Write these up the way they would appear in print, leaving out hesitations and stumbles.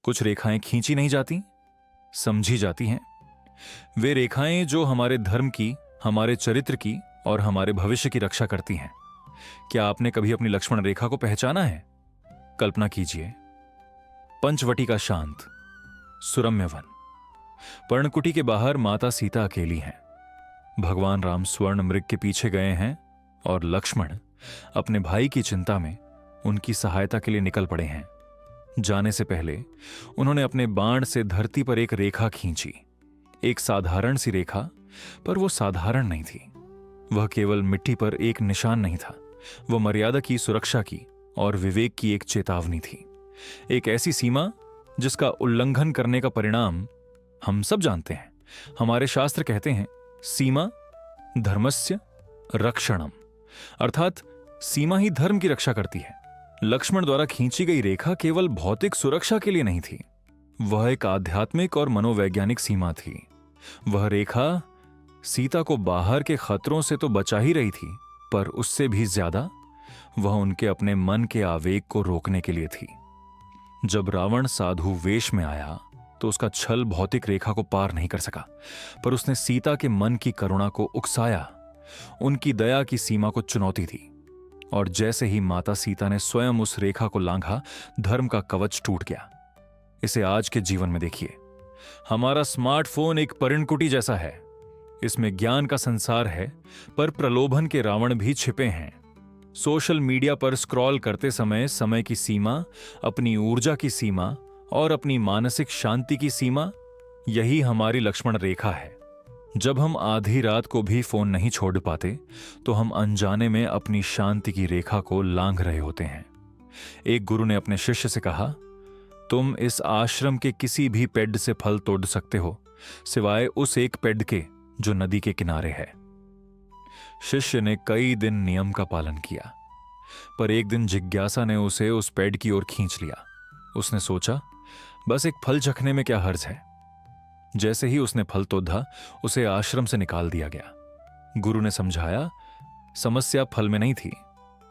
कुछ रेखाएं खींची नहीं जाती, समझी जाती हैं। वे रेखाएं जो हमारे धर्म की, हमारे चरित्र की और हमारे भविष्य की रक्षा करती हैं। क्या आपने कभी अपनी लक्ष्मण रेखा को पहचाना है? कल्पना कीजिए, पंचवटी का शांत सुरम्य वन। पर्णकुटी के बाहर माता सीता अकेली हैं। भगवान राम स्वर्ण मृग के पीछे गए हैं और लक्ष्मण अपने भाई की चिंता में उनकी सहायता के लिए निकल पड़े हैं। जाने से पहले उन्होंने अपने बाण से धरती पर एक रेखा खींची। एक साधारण सी रेखा, पर वो साधारण नहीं थी। वह केवल मिट्टी पर एक निशान नहीं था, वह मर्यादा की, सुरक्षा की और विवेक की एक चेतावनी थी। एक ऐसी सीमा जिसका उल्लंघन करने का परिणाम हम सब जानते हैं। हमारे शास्त्र कहते हैं, सीमा धर्मस्य रक्षणम, अर्थात सीमा ही धर्म की रक्षा करती है। लक्ष्मण द्वारा खींची गई रेखा केवल भौतिक सुरक्षा के लिए नहीं थी, वह एक आध्यात्मिक और मनोवैज्ञानिक सीमा थी। वह रेखा सीता को बाहर के खतरों से तो बचा ही रही थी, पर उससे भी ज्यादा वह उनके अपने मन के आवेग को रोकने के लिए थी। जब रावण साधु वेश में आया तो उसका छल भौतिक रेखा को पार नहीं कर सका, पर उसने सीता के मन की करुणा को उकसाया, उनकी दया की सीमा को चुनौती दी। और जैसे ही माता सीता ने स्वयं उस रेखा को लांघा, धर्म का कवच टूट गया। इसे आज के जीवन में देखिए। हमारा स्मार्टफोन एक पर्णकुटी जैसा है। इसमें ज्ञान का संसार है, पर प्रलोभन के रावण भी छिपे हैं। सोशल मीडिया पर स्क्रॉल करते समय समय की सीमा, अपनी ऊर्जा की सीमा और अपनी मानसिक शांति की सीमा, यही हमारी लक्ष्मण रेखा है। जब हम आधी रात को भी फोन नहीं छोड़ पाते, तो हम अनजाने में अपनी शांति की रेखा को लांघ रहे होते हैं। एक गुरु ने अपने शिष्य से कहा, तुम इस आश्रम के किसी भी पेड़ से फल तोड़ सकते हो, सिवाय उस एक पेड़ के जो नदी के किनारे है। शिष्य ने कई दिन नियम का पालन किया, पर एक दिन जिज्ञासा ने उसे उस पेड़ की ओर खींच लिया। उसने सोचा, बस एक फल चखने में क्या हर्ज है। जैसे ही उसने फल तोड़ा, उसे आश्रम से निकाल दिया गया। गुरु ने समझाया, समस्या फल में नहीं थी,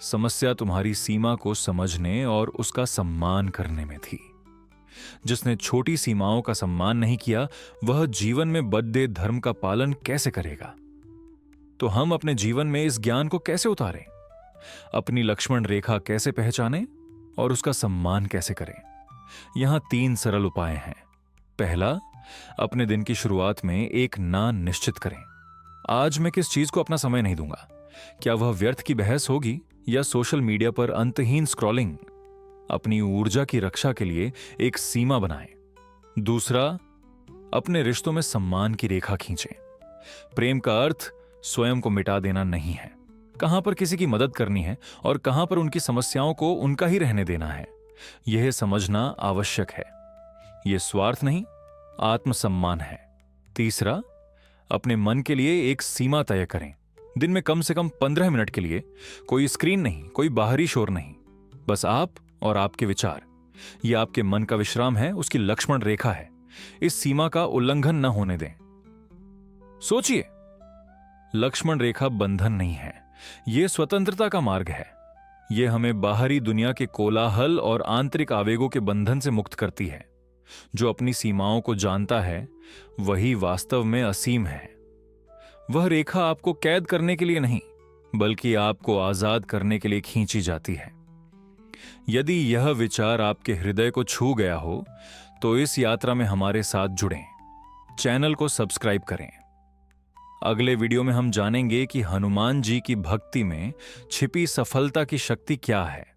समस्या तुम्हारी सीमा को समझने और उसका सम्मान करने में थी। जिसने छोटी सीमाओं का सम्मान नहीं किया, वह जीवन में बड़े धर्म का पालन कैसे करेगा? तो हम अपने जीवन में इस ज्ञान को कैसे उतारें? अपनी लक्ष्मण रेखा कैसे पहचानें और उसका सम्मान कैसे करें? यहां 3 सरल उपाय हैं। पहला, अपने दिन की शुरुआत में एक ना निश्चित करें। आज मैं किस चीज को अपना समय नहीं दूंगा। क्या वह व्यर्थ की बहस होगी या सोशल मीडिया पर अंतहीन स्क्रॉलिंग? अपनी ऊर्जा की रक्षा के लिए एक सीमा बनाएं। दूसरा, अपने रिश्तों में सम्मान की रेखा खींचें। प्रेम का अर्थ स्वयं को मिटा देना नहीं है। कहां पर किसी की मदद करनी है और कहां पर उनकी समस्याओं को उनका ही रहने देना है, यह समझना आवश्यक है। यह स्वार्थ नहीं, आत्मसम्मान है। तीसरा, अपने मन के लिए एक सीमा तय करें। दिन में कम से कम 15 मिनट के लिए कोई स्क्रीन नहीं, कोई बाहरी शोर नहीं, बस आप और आपके विचार। यह आपके मन का विश्राम है, उसकी लक्ष्मण रेखा है। इस सीमा का उल्लंघन न होने दें। सोचिए, लक्ष्मण रेखा बंधन नहीं है, यह स्वतंत्रता का मार्ग है। यह हमें बाहरी दुनिया के कोलाहल और आंतरिक आवेगों के बंधन से मुक्त करती है। जो अपनी सीमाओं को जानता है, वही वास्तव में असीम है। वह रेखा आपको कैद करने के लिए नहीं, बल्कि आपको आजाद करने के लिए खींची जाती है। यदि यह विचार आपके हृदय को छू गया हो, तो इस यात्रा में हमारे साथ जुड़ें। चैनल को सब्सक्राइब करें। अगले वीडियो में हम जानेंगे कि हनुमान जी की भक्ति में छिपी सफलता की शक्ति क्या है।